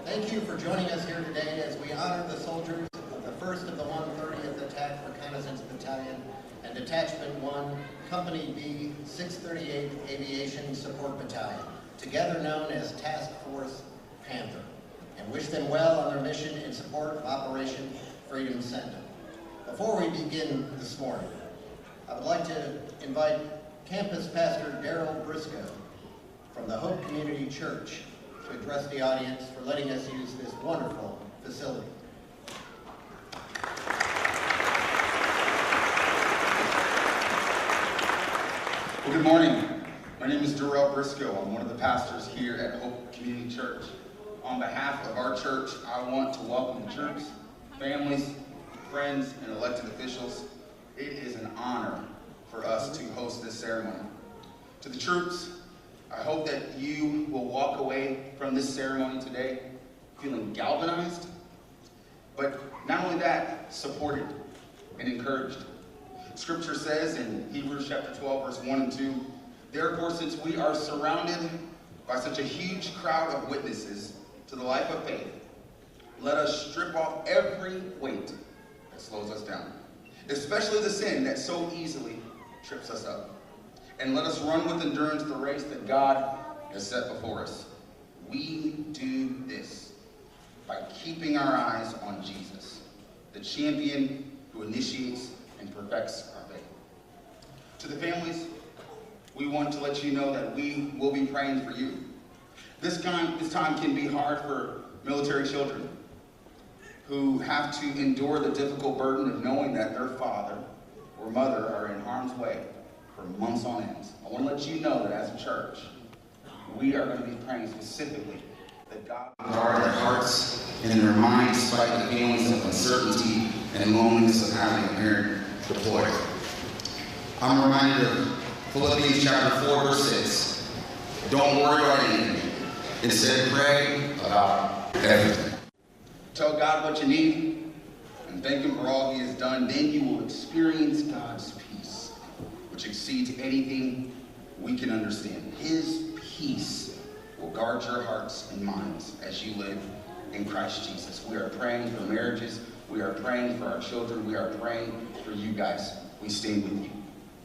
Thank you for joining us here today as we honor the soldiers of the 1st of the 130th Attack Reconnaissance Battalion and Detachment 1, Company B, 638th Aviation Support Battalion, together known as Task Force Panther, and wish them well on their mission in support of Operation Freedom Sentinel. Before we begin this morning, I would like to invite Campus Pastor Daryl Briscoe from the Hope Community Church to address the audience for letting us use this wonderful facility. Well, good morning. My name is Daryl Briscoe. I'm one of the pastors here at Hope Community Church. On behalf of our church, I want to welcome the troops, families, friends, and elected officials. It is an honor for us to host this ceremony. To the troops, I hope that you will walk away from this ceremony today feeling galvanized, but not only that, supported and encouraged. Scripture says in Hebrews chapter 12, verse 1 and 2, therefore, since we are surrounded by such a huge crowd of witnesses to the life of faith, let us strip off every weight that slows us down, especially the sin that so easily trips us up. And let us run with endurance the race that God has set before us. We do this by keeping our eyes on Jesus, the champion who initiates and perfects our faith. To the families, we want to let you know that we will be praying for you. This time can be hard for military children who have to endure the difficult burden of knowing that their father or mother are in harm's way for months on end. I want to let you know that as a church, we are going to be praying specifically that God will guard their hearts and their minds despite the feelings of uncertainty and loneliness of having a parent deployed. I'm reminded of Philippians chapter 4, verse 6. Don't worry about anything. Instead, pray about everything. Tell God what you need and thank Him for all He has done. Then you will experience God's peace, which exceeds anything we can understand. His peace will guard your hearts and minds as you live in Christ Jesus. We are praying for marriages. We are praying for our children. We are praying for you guys. We stand with you.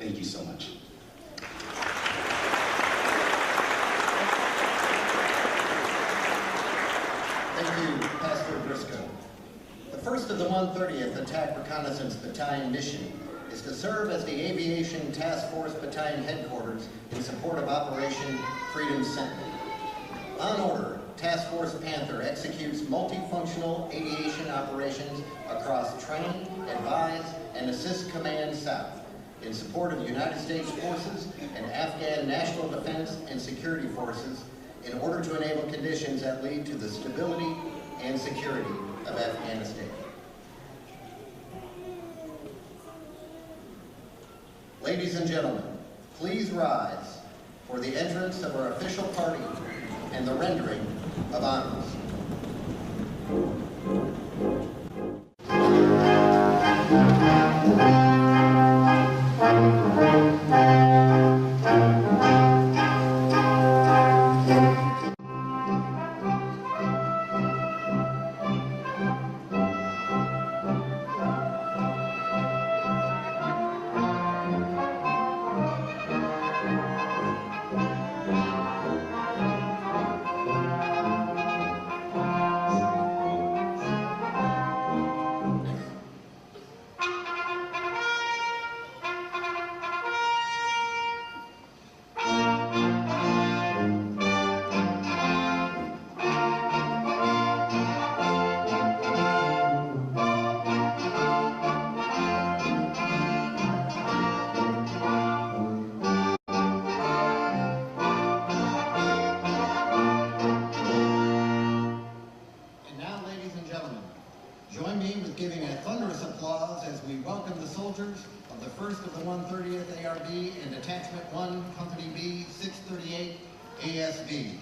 Thank you so much. Thank you, Pastor Briscoe. The 1st of the 130th Attack Reconnaissance Battalion mission is to serve as the Aviation Task Force Battalion headquarters in support of Operation Freedom Sentinel. On order, Task Force Panther executes multifunctional aviation operations across train, advise, and assist Command South in support of United States forces and Afghan national defense and security forces in order to enable conditions that lead to the stability and security of Afghanistan. Ladies and gentlemen, please rise for the entrance of our official party and the rendering of honors. Of the 1st of the 130th ARB and Detachment 1, Company B, 638 ASB.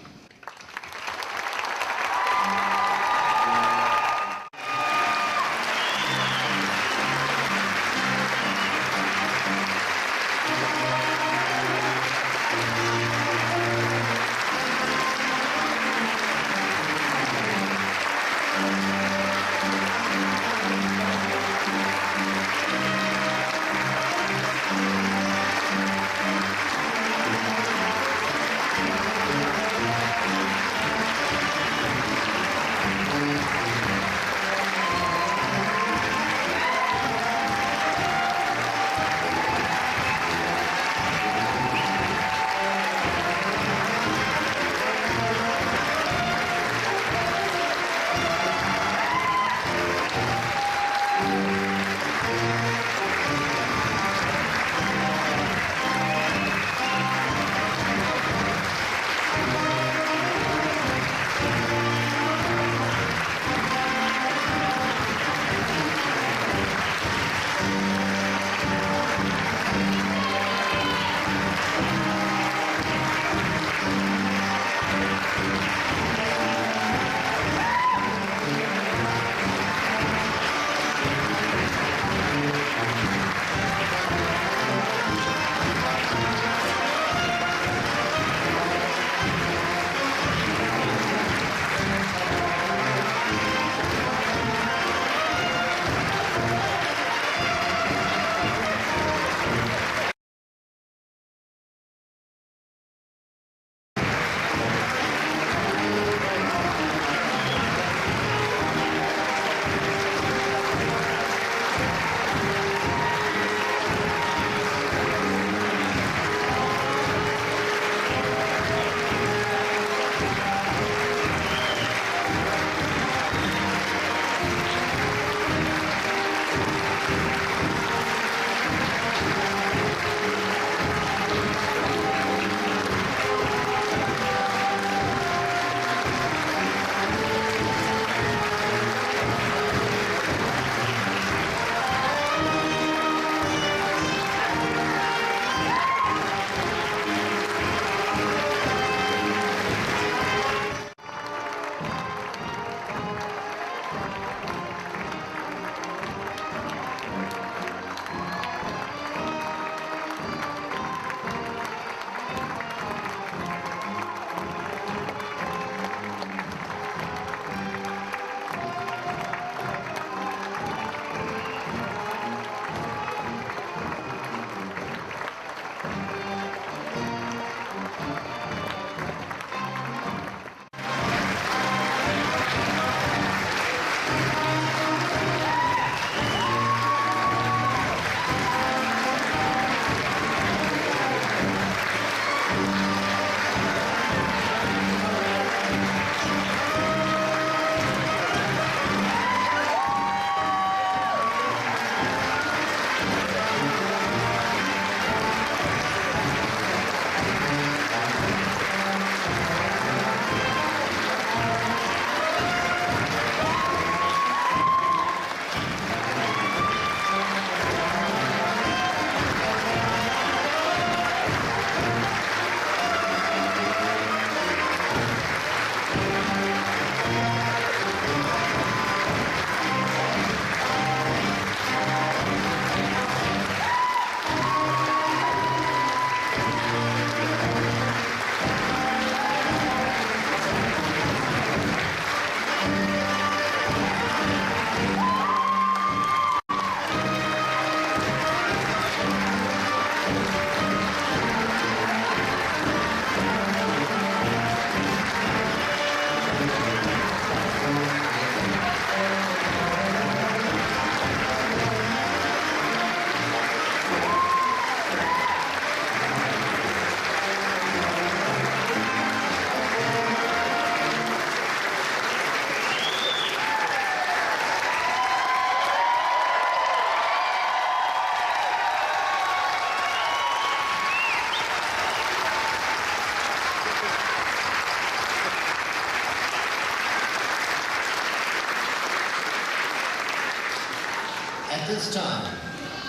this time,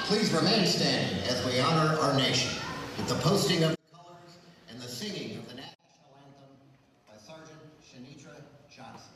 please remain standing as we honor our nation with the posting of the colors and the singing of the national anthem by Sergeant Shanitra Johnson.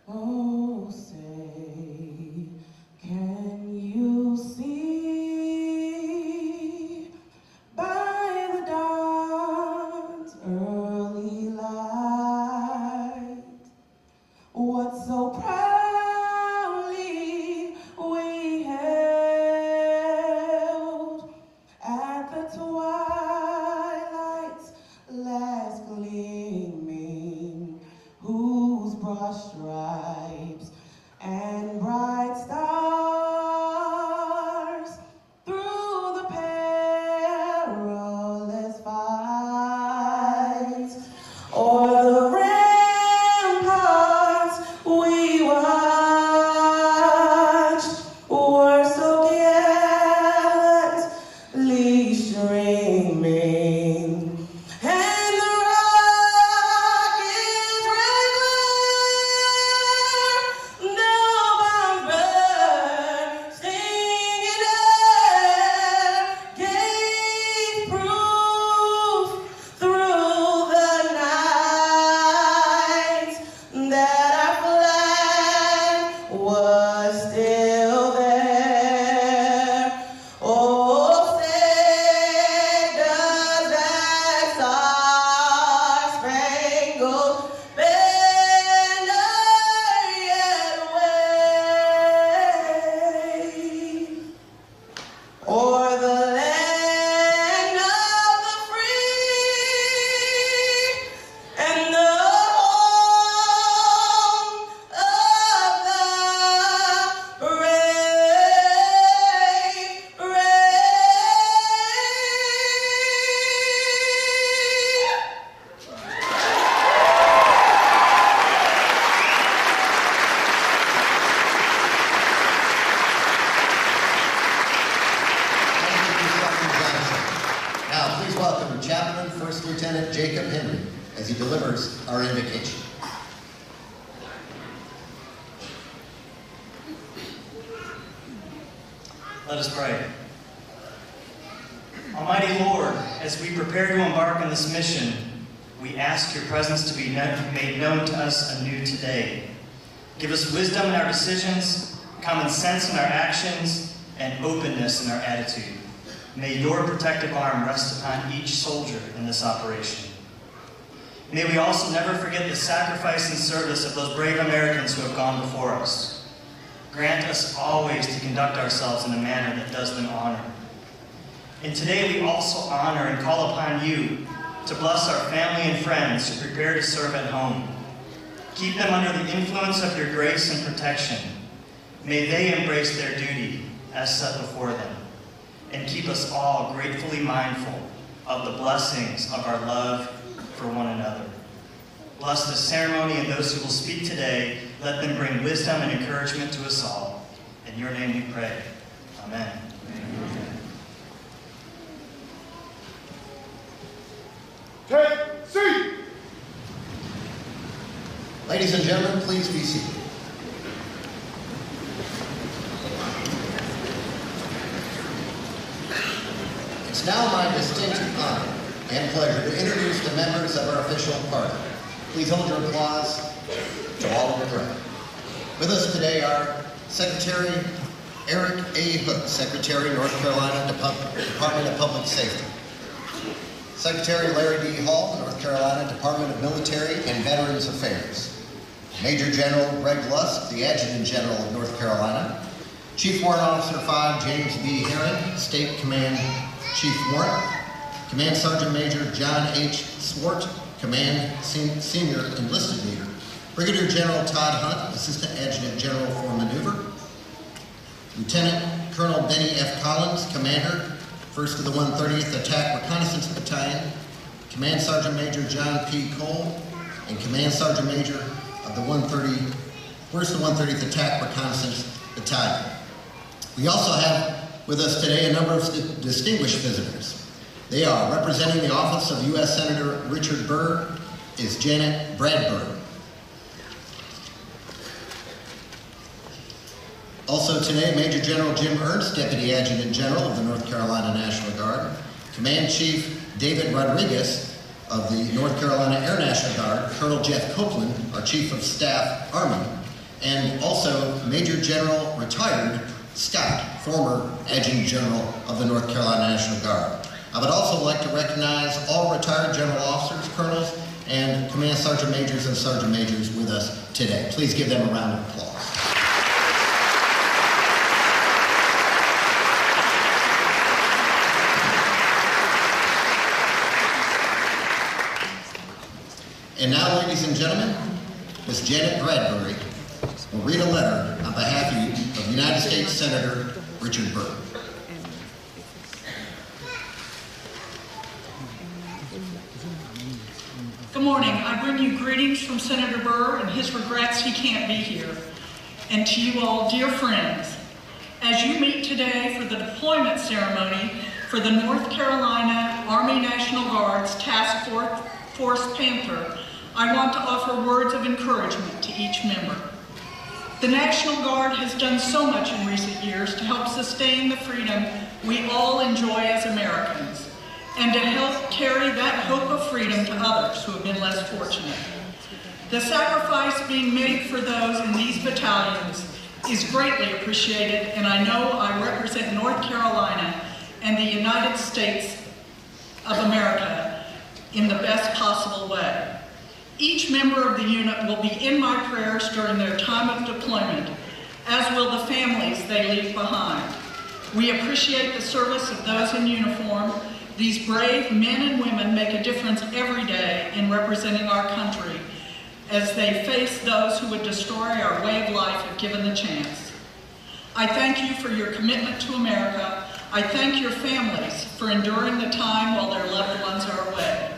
Oh, say, can you see by the dawn's early light what so proudly we held at the twilight's last gleaming, whose broad stripes and bright stars through the perilous fight o'er the ramparts we watched were so gallantly streaming, and the rocket's red glare, no bound bird singing air, gave proof through the night that our flag was still there. Oh, say does that star-spangled banner yet wave o'er the land of the free and the home of the brave, Thank you, Sergeant Johnson. Now, please welcome Chaplain First Lieutenant Jacob Henry as he delivers our invocation. Let us pray. Almighty Lord, as we prepare to embark on this mission, we ask your presence to be made known to us anew today. Give us wisdom in our decisions, common sense in our actions, and openness in our attitude. May your protective arm rest upon each soldier in this operation. May we also never forget the sacrifice and service of those brave Americans who have gone before us. Grant us always to conduct ourselves in a manner that does them honor. And today we also honor and call upon you to bless our family and friends who prepare to serve at home. Keep them under the influence of your grace and protection. May they embrace their duty as set before them. And keep us all gratefully mindful of the blessings of our love for one another. Bless the ceremony and those who will speak today. Let them bring wisdom and encouragement to us all. In your name we pray. Amen. Take seat. Ladies and gentlemen, please be seated. It's now my distinct and pleasure to introduce the members of our official party. Please hold your applause to all of the crowd. With us today are Secretary Eric A. Hook, Secretary, North Carolina Department of Public Safety. Secretary Larry D. Hall, North Carolina Department of Military and Veterans Affairs. Major General Greg Lusk, the Adjutant General of North Carolina. Chief Warrant Officer 5, James B. Herron, State Command Chief Warrant. Command Sergeant Major John H. Swart, Command Senior Enlisted Leader. Brigadier General Todd Hunt, Assistant Adjutant General for Maneuver. Lieutenant Colonel Benny F. Collins, Commander, 1st of the 130th Attack Reconnaissance Battalion. Command Sergeant Major John P. Cole, and Command Sergeant Major of the 1st of 130th Attack Reconnaissance Battalion. We also have with us today a number of distinguished visitors. They are representing the office of U.S. Senator Richard Burr is Janet Bradburn. Also today, Major General Jim Ernst, Deputy Adjutant General of the North Carolina National Guard. Command Chief David Rodriguez of the North Carolina Air National Guard. Colonel Jeff Copeland, our Chief of Staff, Army. And also Major General Retired Scott, former Adjutant General of the North Carolina National Guard. I would also like to recognize all retired general officers, colonels, and command sergeant majors and sergeant majors with us today. Please give them a round of applause. And now, ladies and gentlemen, Ms. Janet Bradbury will read a letter on behalf of United States Senator Richard Burr. Good morning. I bring you greetings from Senator Burr and his regrets he can't be here. And to you all, dear friends, as you meet today for the deployment ceremony for the North Carolina Army National Guard's Task Force Panther, I want to offer words of encouragement to each member. The National Guard has done so much in recent years to help sustain the freedom we all enjoy as Americans, and to help carry that hope of freedom to others who have been less fortunate. The sacrifice being made for those in these battalions is greatly appreciated, and I know I represent North Carolina and the United States of America in the best possible way. Each member of the unit will be in my prayers during their time of deployment, as will the families they leave behind. We appreciate the service of those in uniform. These brave men and women make a difference every day in representing our country as they face those who would destroy our way of life if given the chance. I thank you for your commitment to America. I thank your families for enduring the time while their loved ones are away.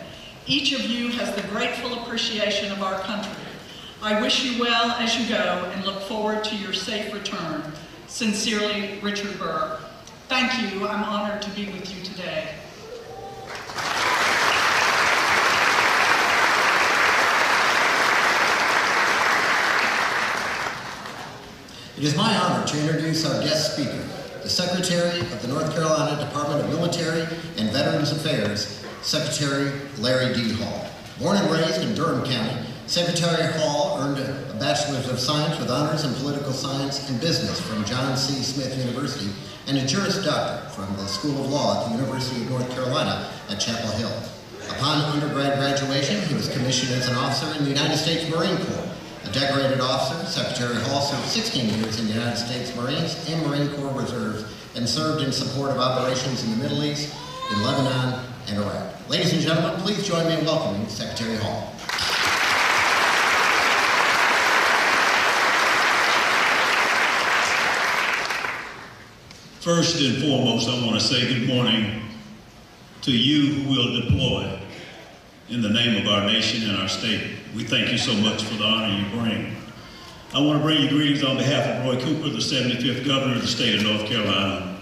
Each of you has the grateful appreciation of our country. I wish you well as you go and look forward to your safe return. Sincerely, Richard Burr. Thank you. I'm honored to be with you today. It is my honor to introduce our guest speaker, the Secretary of the North Carolina Department of Military and Veterans Affairs, Secretary Larry D. Hall. Born and raised in Durham County, Secretary Hall earned a Bachelor's of Science with honors in Political Science and Business from John C. Smith University and a Juris Doctor from the School of Law at the University of North Carolina at Chapel Hill. Upon undergrad graduation, he was commissioned as an officer in the United States Marine Corps. A decorated officer, Secretary Hall served 16 years in the United States Marines and Marine Corps Reserves and served in support of operations in the Middle East, in Lebanon, and Iraq. Ladies and gentlemen, please join me in welcoming Secretary Hall. First and foremost, I want to say good morning to you who will deploy in the name of our nation and our state. We thank you so much for the honor you bring. I want to bring you greetings on behalf of Roy Cooper, the 75th Governor of the state of North Carolina,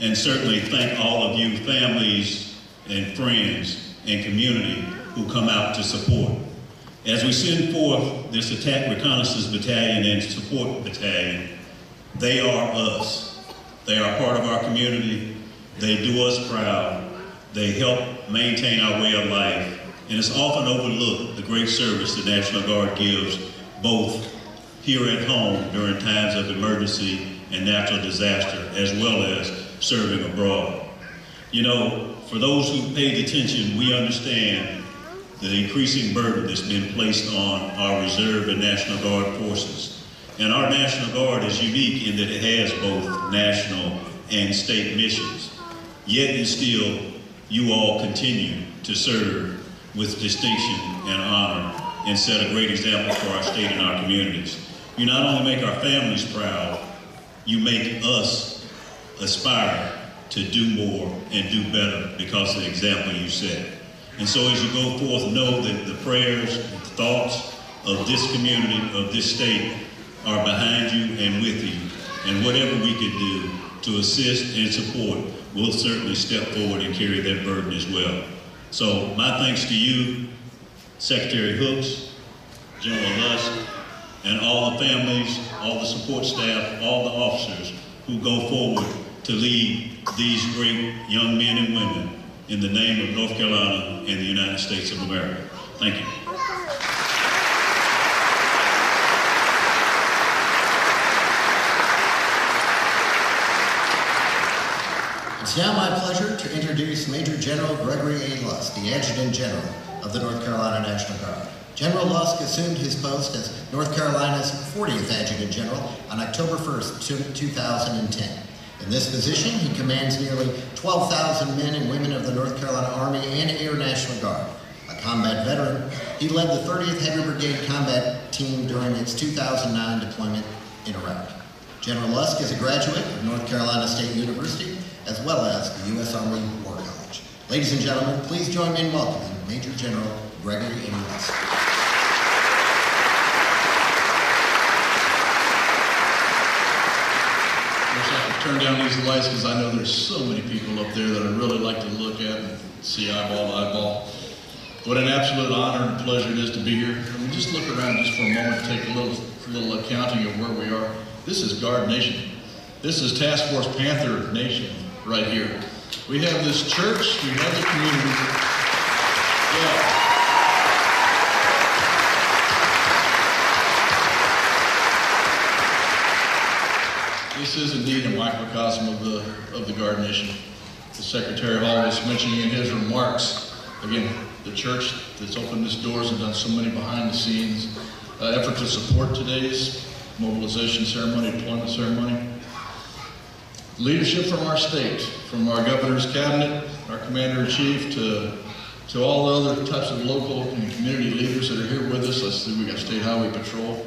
and certainly thank all of you families and friends and community who come out to support. As we send forth this Attack Reconnaissance Battalion and Support Battalion, they are us. They are part of our community. They do us proud. They help maintain our way of life, and it's often overlooked the great service the National Guard gives both here at home during times of emergency and natural disaster, as well as serving abroad. You know, for those who paid attention, we understand the increasing burden that's been placed on our Reserve and National Guard forces. And our National Guard is unique in that it has both national and state missions. Yet and still, you all continue to serve with distinction and honor and set a great example for our state and our communities. You not only make our families proud, you make us aspire to do more and do better because of the example you set. And so as you go forth, know that the prayers and thoughts of this community, of this state, are behind you and with you. And whatever we can do to assist and support, we'll certainly step forward and carry that burden as well. So my thanks to you, Secretary Hooks, General Lusk, and all the families, all the support staff, all the officers who go forward to lead these great young men and women in the name of North Carolina and the United States of America. Thank you. It's now my pleasure to introduce Major General Gregory A. Lusk, the Adjutant General of the North Carolina National Guard. General Lusk assumed his post as North Carolina's 40th Adjutant General on October 1st, 2010. In this position, he commands nearly 12,000 men and women of the North Carolina Army and Air National Guard. A combat veteran, he led the 30th Heavy Brigade combat team during its 2009 deployment in Iraq. General Lusk is a graduate of North Carolina State University, as well as the U.S. Army War College. Ladies and gentlemen, please join me in welcoming Major General Gregory A. Lusk. Turn down these lights because I know there's so many people up there that I'd really like to look at and see eyeball to eyeball. What an absolute honor and pleasure it is to be here. I mean, just look around just for a moment, take a little accounting of where we are. This is Guard Nation. This is Task Force Panther Nation right here. We have this church, we have the community. Yeah. This is indeed a microcosm of the Guard Nation. The Secretary Hall was mentioning in his remarks, again, the church that's opened its doors and done so many behind the scenes effort to support today's mobilization ceremony, deployment ceremony. Leadership from our state, from our governor's cabinet, our commander-in-chief, to all the other types of local and community leaders that are here with us. Let's see, we got State Highway Patrol.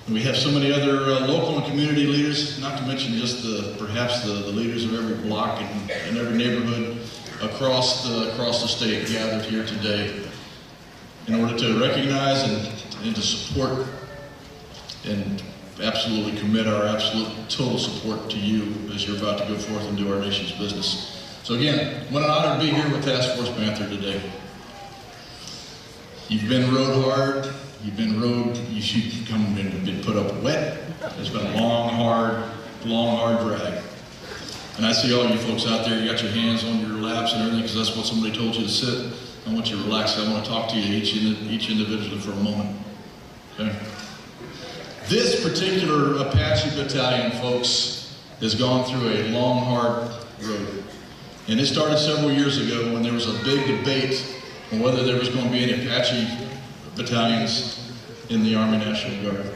And we have so many other local and community leaders, not to mention just perhaps the leaders of every block and every neighborhood across the state gathered here today in order to recognize and to support and absolutely commit our absolute total support to you as you're about to go forth and do our nation's business. So again, what an honor to be here with Task Force Panther today. You've been rode hard. You've been put up wet. It's been a long, hard drag. And I see all you folks out there, you got your hands on your laps and everything because that's what somebody told you to sit. I want you to relax. I want to talk to you each individually for a moment. Okay? This particular Apache battalion, folks, has gone through a long, hard road. And it started several years ago when there was a big debate on whether there was going to be any Apache battalions in the Army National Guard.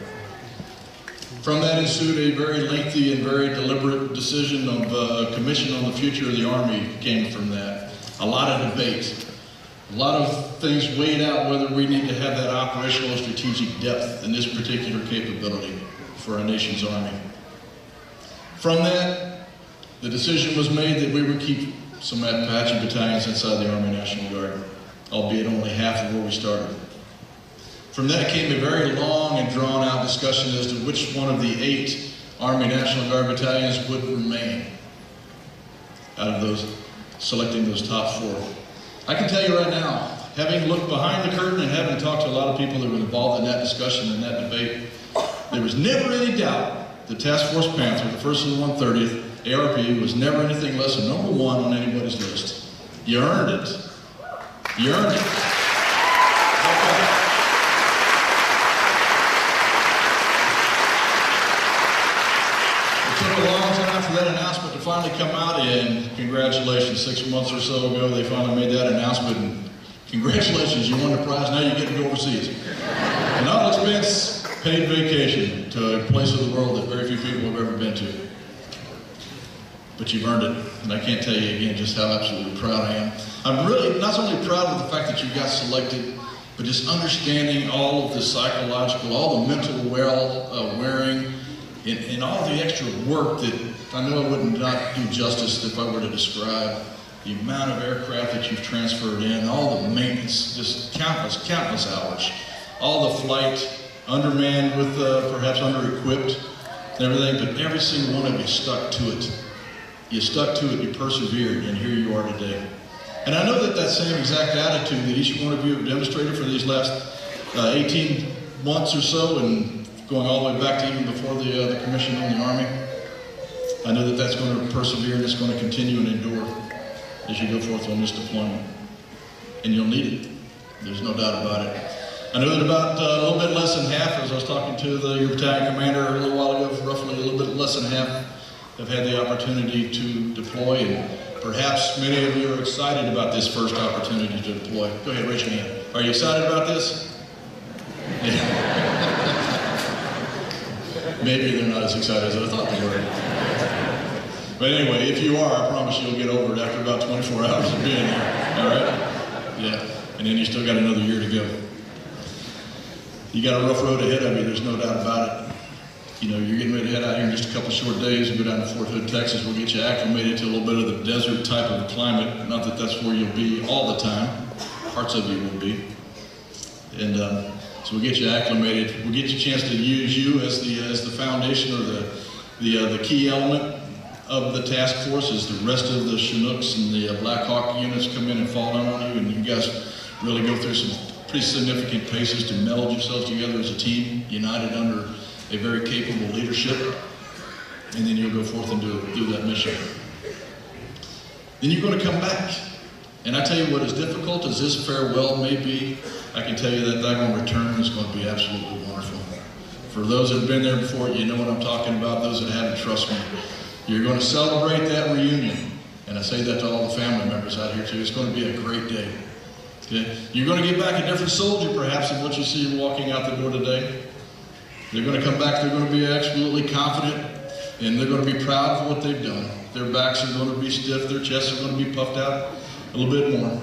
From that ensued a very lengthy and very deliberate decision of a commission on the future of the Army came from that. A lot of debate. A lot of things weighed out whether we need to have that operational and strategic depth in this particular capability for our nation's Army. From that, the decision was made that we would keep some Apache battalions inside the Army National Guard, albeit only half of where we started. From that came a very long and drawn-out discussion as to which one of the 8 Army National Guard battalions would remain out of those, selecting those top 4. I can tell you right now, having looked behind the curtain and having talked to a lot of people that were involved in that discussion and that debate, there was never any doubt that Task Force Panther, the 1st and 130th, ARP, was never anything less than #1 on anybody's list. You earned it. You earned it. It took a long time for that announcement to finally come out, and congratulations, 6 months or so ago, they finally made that announcement, and congratulations, you won the prize, now you get to go overseas. An all-expense paid vacation to a place of the world that very few people have ever been to. But you've earned it, and I can't tell you again just how absolutely proud I am. I'm really not only proud of the fact that you got selected, but just understanding all of the psychological, all the mental wearing, and all the extra work that I know I would not do justice if I were to describe. The amount of aircraft that you've transferred in, all the maintenance, just countless hours. All the flight, undermanned with perhaps under-equipped and everything, but every single one of you stuck to it. You stuck to it, you persevered, and here you are today. And I know that that same exact attitude that each one of you have demonstrated for these last 18 months or so, and going all the way back to even before the commission on the Army, I know that that's going to persevere and it's going to continue and endure as you go forth on this deployment. And you'll need it. There's no doubt about it. I know that about a little bit less than half, as I was talking to your battalion commander a little while ago, roughly a little bit less than half have had the opportunity to deploy, and perhaps many of you are excited about this first opportunity to deploy. Go ahead, raise your hand. Are you excited about this? Maybe they're not as excited as I thought they were. But anyway, if you are, I promise you'll get over it after about 24 hours of being there. All right? Yeah. And then you still got another year to go. You got a rough road ahead of you, there's no doubt about it. You know, you're getting ready to head out here in just a couple short days and go down to Fort Hood, Texas. We'll get you acclimated to a little bit of the desert type of climate. Not that that's where you'll be all the time. Parts of you will be. And so we'll get you acclimated. We'll get you a chance to use you as the foundation or the key element of the task force as the rest of the Chinooks and the Black Hawk units come in and fall down on you, and you guys really go through some pretty significant paces to meld yourselves together as a team, united under a very capable leadership, and then you'll go forth and do that mission. Then you're going to come back. And I tell you what, as difficult as this farewell may be, I can tell you that that return is going to be absolutely wonderful. For those that have been there before, you know what I'm talking about. Those that haven't, trust me. You're going to celebrate that reunion. And I say that to all the family members out here too. It's going to be a great day. Okay? You're going to get back a different soldier perhaps than what you see walking out the door today. They're going to come back, they're going to be absolutely confident, and they're going to be proud of what they've done. Their backs are going to be stiff, their chests are going to be puffed out a little bit more.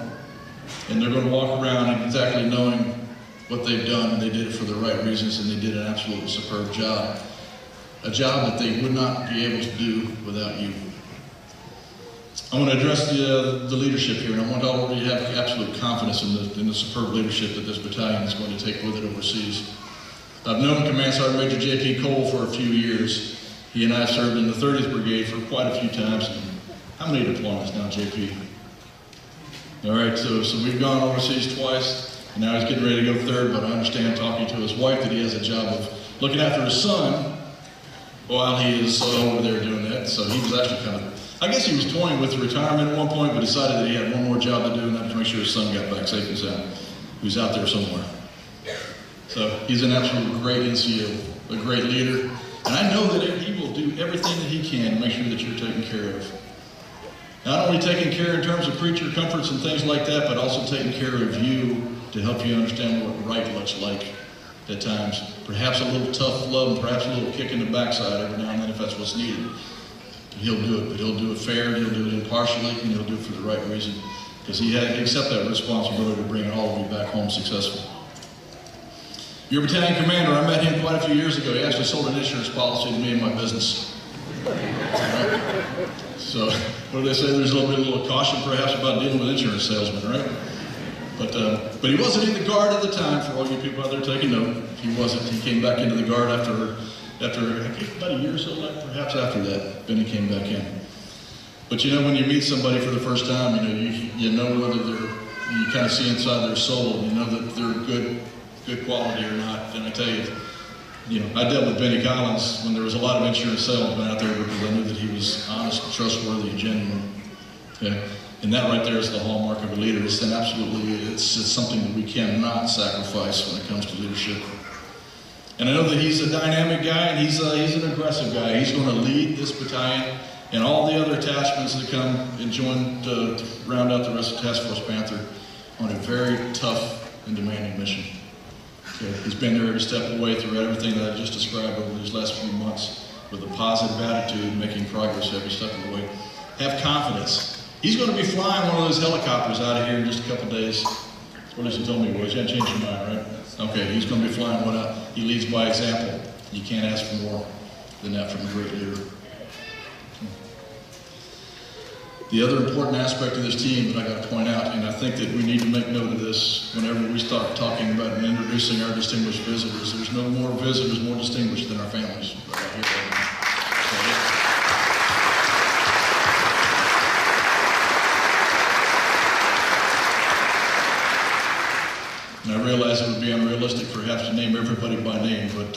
And they're going to walk around exactly knowing what they've done, and they did it for the right reasons, and they did an absolutely superb job. A job that they would not be able to do without you. I want to address the leadership here, and I want all of you to have absolute confidence in the superb leadership that this battalion is going to take with it overseas. I've known Command Sergeant Major J.P. Cole for a few years. He and I have served in the 30th Brigade for quite a few times. And how many deployments now, J.P.? All right, so we've gone overseas twice, and now he's getting ready to go third, but I understand talking to his wife that he has a job of looking after his son while he is over there doing that. So he was actually kind of, I guess he was toying with retirement at one point, but decided that he had one more job to do and had to make sure his son got back safe and sound. He was out there somewhere. So he's an absolute great NCO, a great leader. And I know that he will do everything that he can to make sure that you're taken care of. Not only taking care in terms of creature comforts and things like that, but also taking care of you to help you understand what right looks like at times. Perhaps a little tough love and perhaps a little kick in the backside every now and then if that's what's needed. He'll do it, but he'll do it fair, he'll do it impartially, and he'll do it for the right reason. Because he accepts that responsibility to bring all of you back home successful. Your battalion commander, I met him quite a few years ago. He actually sold an insurance policy to me and my business. Right? So, what do they say? There's a little caution perhaps about dealing with insurance salesmen, right? But he wasn't in the Guard at the time, for all you people out there taking note. He wasn't. He came back into the Guard after I think about a year or so, perhaps after that, then he came back in. But you know, when you meet somebody for the first time, you know whether you kind of see inside their soul, you know that they're good quality or not. And I tell you, I dealt with Benny Collins when there was a lot of insurance salesmen out there because I knew that he was honest, trustworthy, and genuine. Okay? And that right there is the hallmark of a leader. It's something that we cannot sacrifice when it comes to leadership. And I know that he's a dynamic guy, and he's an aggressive guy. He's going to lead this battalion and all the other attachments that come and join to round out the rest of Task Force Panther on a very tough and demanding mission. Okay. He's been there every step of the way through everything that I just described over these last few months with a positive attitude, making progress every step of the way. Have confidence. He's going to be flying one of those helicopters out of here in just a couple days. What does he tell me, boys? You haven't changed your mind, right? Okay, he's going to be flying one out. He leads by example. You can't ask for more than that from a great leader. The other important aspect of this team that I got to point out, and I think that we need to make note of this whenever we start talking about and introducing our distinguished visitors. There's no more visitors more distinguished than our families right here. Right now. And I realize it would be unrealistic perhaps to name everybody by name, but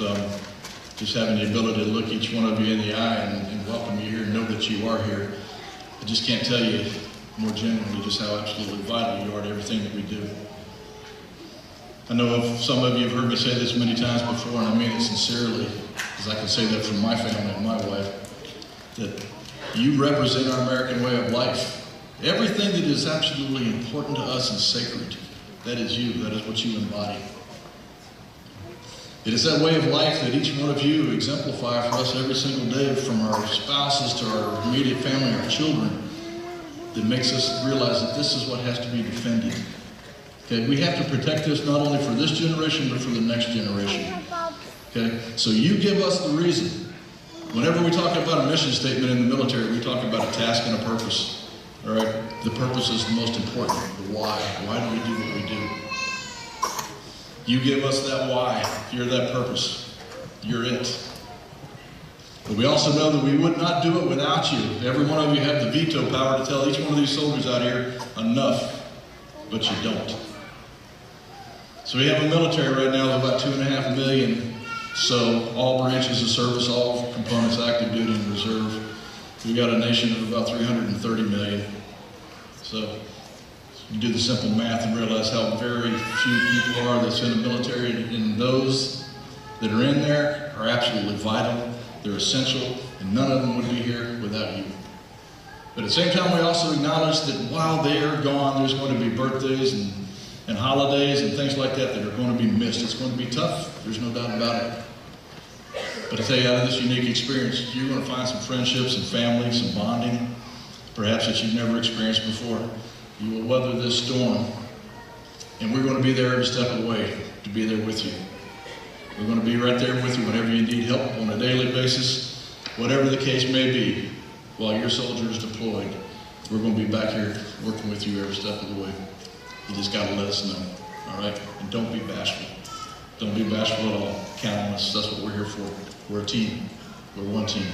just having the ability to look each one of you in the eye and welcome you here and know that you are here, I just can't tell you more genuinely just how absolutely vital you are to everything that we do. I know some of you have heard me say this many times before, and I mean it sincerely, because I can say that from my family and my wife, that you represent our American way of life. Everything that is absolutely important to us and sacred, that is you, that is what you embody. It is that way of life that each one of you exemplify for us every single day, from our spouses to our immediate family, our children, that makes us realize that this is what has to be defended. Okay, we have to protect this not only for this generation, but for the next generation. Okay, so you give us the reason. Whenever we talk about a mission statement in the military, we talk about a task and a purpose. All right, the purpose is the most important. The why. Why do we do what we do? You give us that why. You're that purpose. You're it. But we also know that we would not do it without you. Every one of you have the veto power to tell each one of these soldiers out here, enough, but you don't. So we have a military right now of about 2.5 million. So all branches of service, all components, active duty and reserve. We've got a nation of about 330 million. So you do the simple math and realize how very few people are that's in the military, and those that are in there are absolutely vital. They're essential, and none of them would be here without you. But at the same time, we also acknowledge that while they are gone, there's going to be birthdays and holidays and things like that that are going to be missed. It's going to be tough. There's no doubt about it. But I tell you, out of this unique experience, you're going to find some friendships and family, some bonding, perhaps that you've never experienced before. You will weather this storm, and we're going to be there every step of the way to be there with you. We're going to be right there with you whenever you need help on a daily basis, whatever the case may be. While your soldier is deployed, we're going to be back here working with you every step of the way. You just got to let us know, all right? And don't be bashful. Don't be bashful at all. Count on us. That's what we're here for. We're a team. We're one team.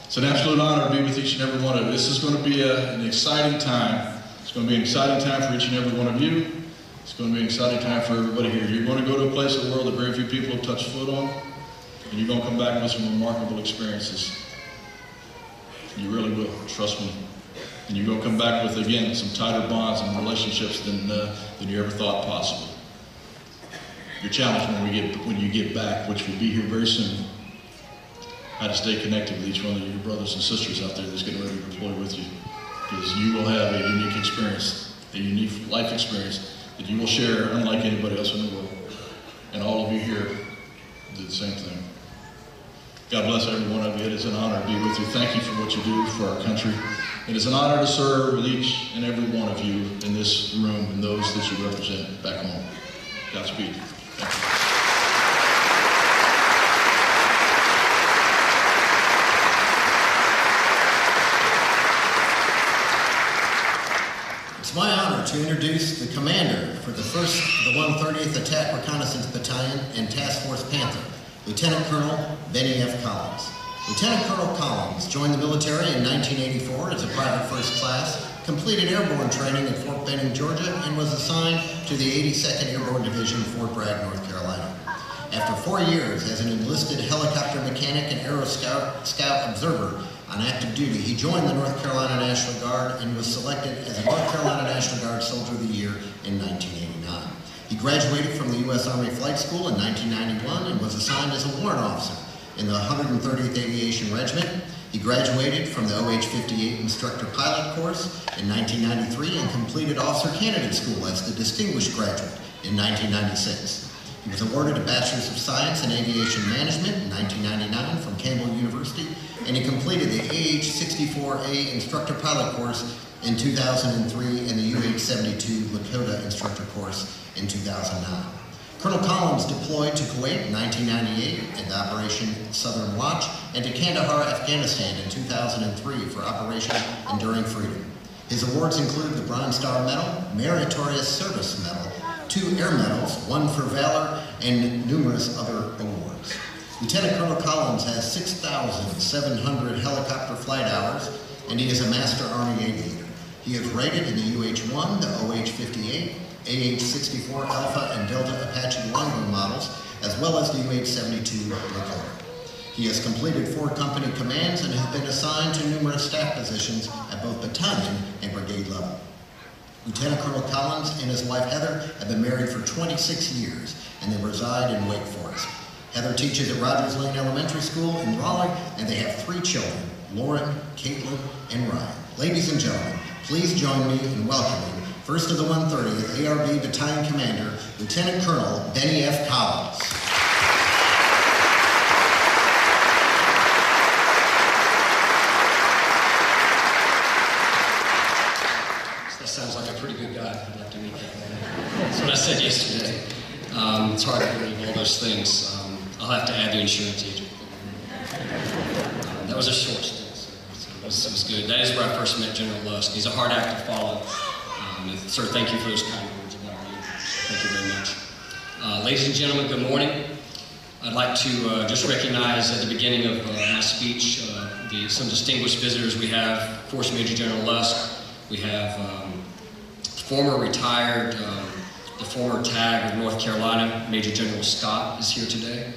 It's an absolute honor to be with each and every one of you. This is going to be an exciting time. It's going to be an exciting time for each and every one of you. It's going to be an exciting time for everybody here. You're going to go to a place in the world that very few people have touched foot on, and you're going to come back with some remarkable experiences. You really will, trust me. And you're going to come back with, again, some tighter bonds and relationships than you ever thought possible. Your challenge when you get back, which will be here very soon, how to stay connected with each one of your brothers and sisters out there that's getting ready to deploy with you. Because you will have a unique experience, a unique life experience that you will share unlike anybody else in the world. And all of you here do the same thing. God bless every one of you. It is an honor to be with you. Thank you for what you do for our country. It is an honor to serve with each and every one of you in this room and those that you represent back home. Godspeed. Thank you. It's my honor to introduce the commander for the 130th Attack Reconnaissance Battalion and Task Force Panther, Lieutenant Colonel Benny F. Collins. Lieutenant Colonel Collins joined the military in 1984 as a private first class, completed airborne training in Fort Benning, Georgia, and was assigned to the 82nd Airborne Division, Fort Bragg, North Carolina. After 4 years as an enlisted helicopter mechanic and Aero Scout observer, On active duty, he joined the North Carolina National Guard and was selected as a North Carolina National Guard Soldier of the Year in 1989. He graduated from the U.S. Army Flight School in 1991 and was assigned as a warrant officer in the 130th Aviation Regiment. He graduated from the OH-58 Instructor Pilot course in 1993 and completed Officer Candidate School as the Distinguished Graduate in 1996. He was awarded a Bachelor's of Science in Aviation Management in 1999 from Campbell University, and he completed the AH-64A Instructor Pilot course in 2003 and the UH-72 Lakota Instructor course in 2009. Colonel Collins deployed to Kuwait in 1998 in Operation Southern Watch and to Kandahar, Afghanistan in 2003 for Operation Enduring Freedom. His awards include the Bronze Star Medal, Meritorious Service Medal, 2 Air Medals, 1 for Valor, and numerous other awards. Lieutenant Colonel Collins has 6,700 helicopter flight hours, and he is a Master Army Aviator. He is rated in the UH-1, the OH-58, AH-64 Alpha and Delta Apache Longbow models, as well as the UH-72 Lakota. He has completed 4 company commands and has been assigned to numerous staff positions at both battalion and brigade level. Lieutenant Colonel Collins and his wife Heather have been married for 26 years, and they reside in Wake Forest. Heather teaches at Rogers Lane Elementary School in Raleigh, and they have 3 children, Lauren, Caitlin, and Ryan. Ladies and gentlemen, please join me in welcoming 1st of the 130th ARB Battalion Commander, Lieutenant Colonel Benny F. Collins. That sounds like a pretty good guy. I'd like to meet that man. That's what I said yesterday. It's hard to believe all those things. I'll have to add the insurance agent. That was a short stint, so it was good. That is where I first met General Lusk. He's a hard act to follow. Sir, thank you for those kind words about you. Thank you very much. Ladies and gentlemen, good morning. I'd like to just recognize at the beginning of my speech some distinguished visitors we have. Of course, Major General Lusk. We have former retired, the former TAAC of North Carolina, Major General Scott is here today.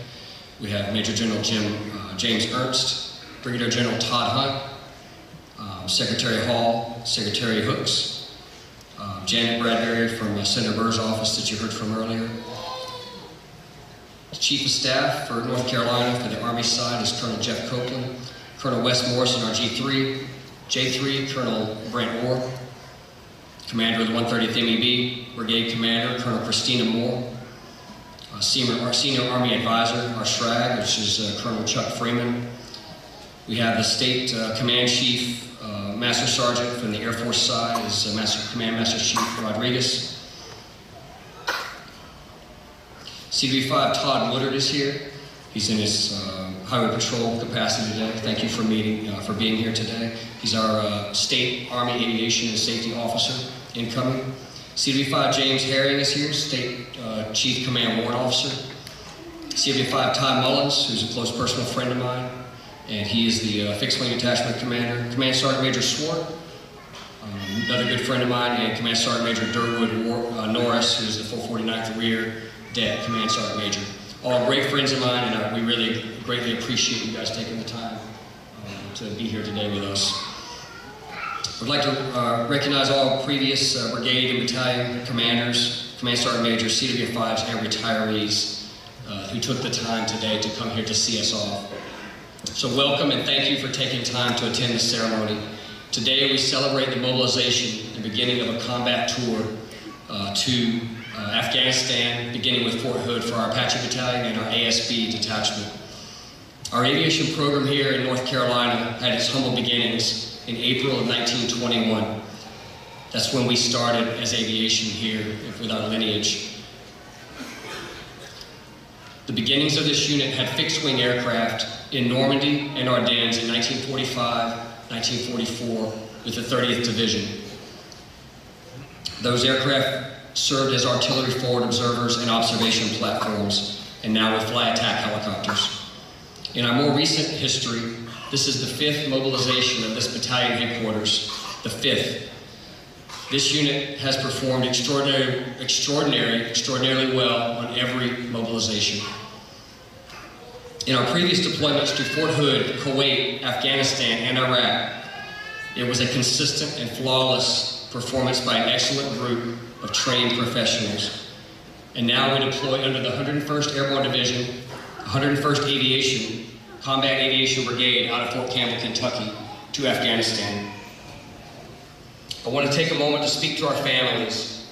We have Major General James Ernst, Brigadier General Todd Hunt, Secretary Hall, Secretary Hooks, Janet Bradbury from Senator Burr's office that you heard from earlier. The Chief of Staff for North Carolina for the Army side is Colonel Jeff Copeland, Colonel Wes Morrison, our J3, Colonel Brent Orr, Commander of the 130th MEB, Brigade Commander, Colonel Christina Moore, our Senior Army Advisor, our SHRAG, which is Colonel Chuck Freeman. We have the State Command Chief, Master Sergeant from the Air Force side is Command Master Chief Rodriguez. CW5 Todd Woodard is here. He's in his Highway Patrol capacity today. Thank you for being here today. He's our State Army Aviation and Safety Officer, incoming. CW5 James Herring is here, State Chief Command Warrant Officer. CW5 Ty Mullins, who's a close personal friend of mine, and he is the Fixed Wing Detachment Commander. Command Sergeant Major Swart, another good friend of mine, and Command Sergeant Major Durwood Norris, who's the 449th Rear Det Command Sergeant Major. All great friends of mine, and we really greatly appreciate you guys taking the time to be here today with us. I'd like to recognize all previous brigade and battalion commanders, Command Sergeant Majors, CW5s, and retirees who took the time today to come here to see us off. So welcome and thank you for taking time to attend the ceremony. Today we celebrate the mobilization and beginning of a combat tour to Afghanistan, beginning with Fort Hood for our Apache Battalion and our ASB detachment. Our aviation program here in North Carolina had its humble beginnings in April of 1921. That's when we started as aviation here with our lineage. The beginnings of this unit had fixed-wing aircraft in Normandy and Ardennes in 1945, 1944 with the 30th Division. Those aircraft served as artillery forward observers and observation platforms, and now we fly attack helicopters. In our more recent history, this is the 5th mobilization of this battalion headquarters, the 5th. This unit has performed extraordinarily well on every mobilization. In our previous deployments to Fort Hood, Kuwait, Afghanistan, and Iraq, it was a consistent and flawless performance by an excellent group of trained professionals. And now we deploy under the 101st Airborne Division, 101st Aviation, Combat Aviation Brigade out of Fort Campbell, Kentucky, to Afghanistan. I want to take a moment to speak to our families,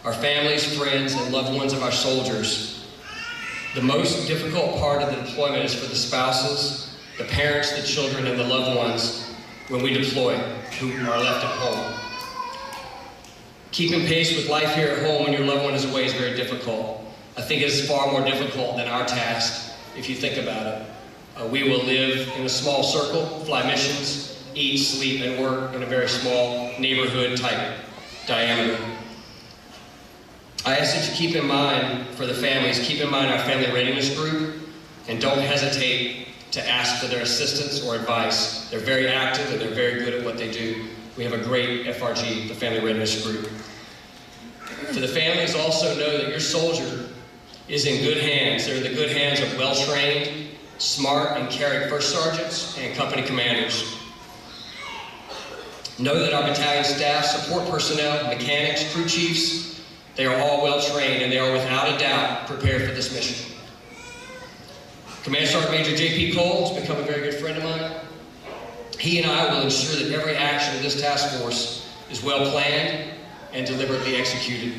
friends, and loved ones of our soldiers. The most difficult part of the deployment is for the spouses, the parents, the children, and the loved ones when we deploy, who are left at home. Keeping pace with life here at home when your loved one is away is very difficult. I think it is far more difficult than our task, if you think about it. We will live in a small circle, fly missions, eat, sleep, and work in a very small neighborhood type diameter. I ask that you keep in mind, for the families, keep in mind our family readiness group, and don't hesitate to ask for their assistance or advice. They're very active and they're very good at what they do. We have a great FRG, the Family Readiness Group. For the families, also know that your soldier is in good hands. They're in the good hands of well-trained, smart, and caring first sergeants and company commanders. Know that our battalion staff, support personnel, mechanics, crew chiefs, they are all well-trained and they are without a doubt prepared for this mission. Command Sergeant Major J.P. Cole has become a very good friend of mine. He and I will ensure that every action of this task force is well planned and deliberately executed.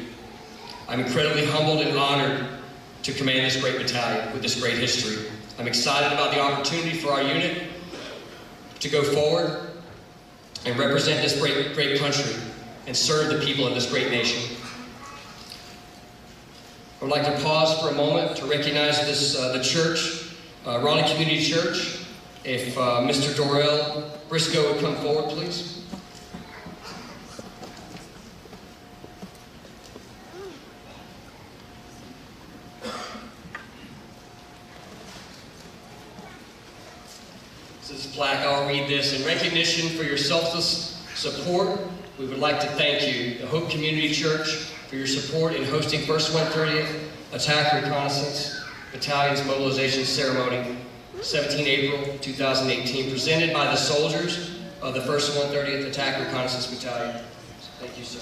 I'm incredibly humbled and honored to command this great battalion with this great history. I'm excited about the opportunity for our unit to go forward and represent this great country and serve the people of this great nation. I would like to pause for a moment to recognize the church, Raleigh Community Church. If Mr. Dorrell Briscoe would come forward, please. This is plaque, I'll read this. In recognition for your selfless support, we would like to thank you, the Hope Community Church, for your support in hosting 1st 130th Attack Reconnaissance Battalion's mobilization ceremony, 17 April 2018, presented by the soldiers of the 1st 130th Attack Reconnaissance Battalion. Thank you, sir.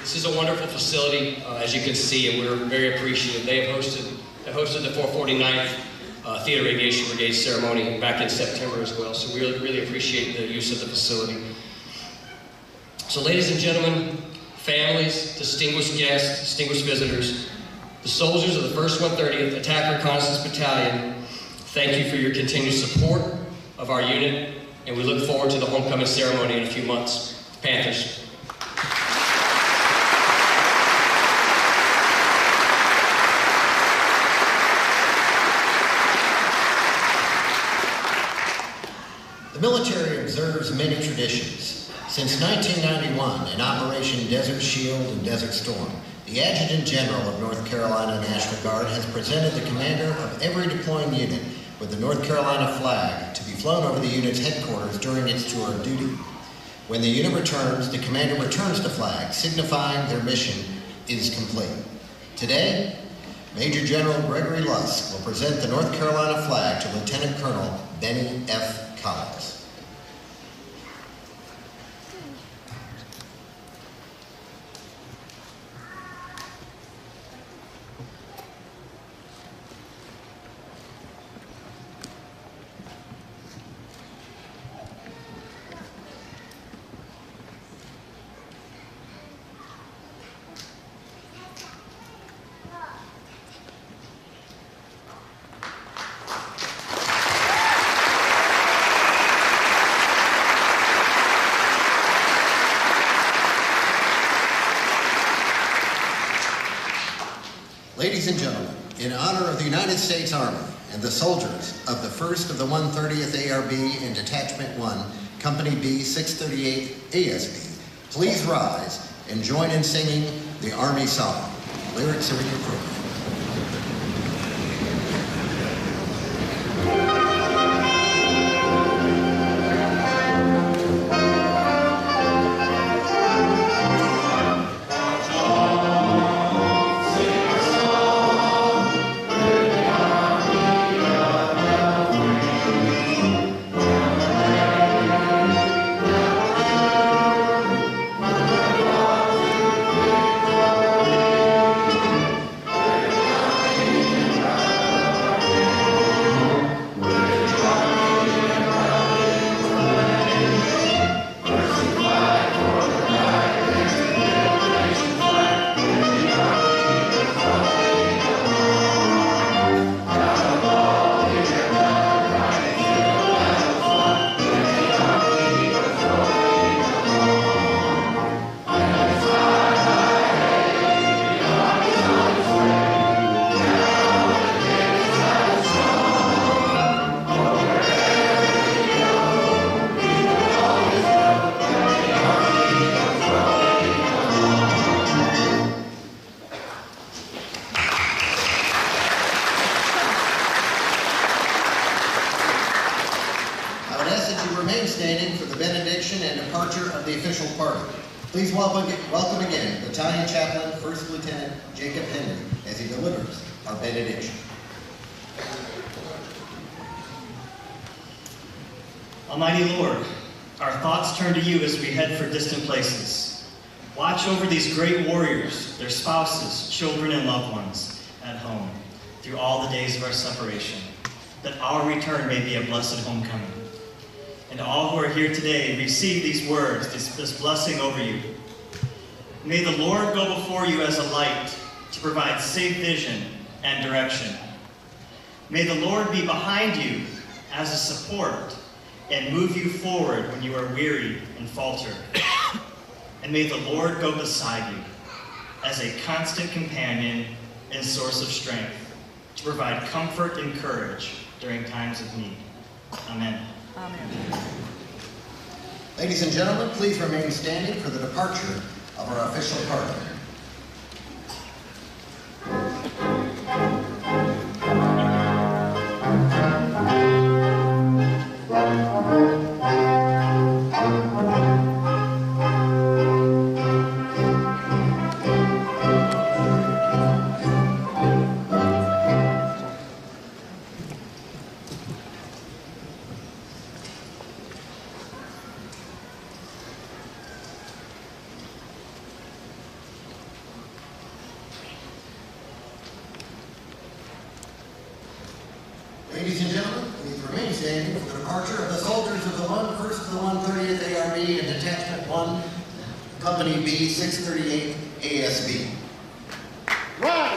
This is a wonderful facility, as you can see, and we're very appreciative. They hosted the 449th Theater Aviation Brigade ceremony back in September as well, so we really appreciate the use of the facility. So ladies and gentlemen, families, distinguished guests, distinguished visitors, the soldiers of the 1st 130th Attack Reconnaissance Battalion, thank you for your continued support of our unit, and we look forward to the homecoming ceremony in a few months. Panthers. The military observes many traditions. Since 1991, in Operation Desert Shield and Desert Storm, the Adjutant General of North Carolina National Guard has presented the commander of every deploying unit with the North Carolina flag to be flown over the unit's headquarters during its tour of duty. When the unit returns, the commander returns the flag, signifying their mission is complete. Today, Major General Gregory Lusk will present the North Carolina flag to Lieutenant Colonel Benny F. Collins. Ladies and gentlemen, in honor of the United States Army and the soldiers of the 1st of the 130th ARB and Detachment 1, Company B, 638 ASB, please rise and join in singing the Army song. Lyrics are in your program. standing for the benediction and departure of the official party. Please welcome again Battalion Chaplain, First Lieutenant Jacob Henry, as he delivers our benediction. Almighty Lord, our thoughts turn to you as we head for distant places. Watch over these great warriors, their spouses, children, and loved ones at home through all the days of our separation, that our return may be a blessed homecoming. And all who are here today receive these words, this blessing over you. May the Lord go before you as a light to provide safe vision and direction. May the Lord be behind you as a support and move you forward when you are weary and falter. And may the Lord go beside you as a constant companion and source of strength to provide comfort and courage during times of need. Amen. Amen. Ladies and gentlemen, please remain standing for the departure of our official party. Ladies and gentlemen, please remain standing for the departure of the soldiers of the 1st to the 130th ARB and Detachment 1, Company B, 638 ASB. Right!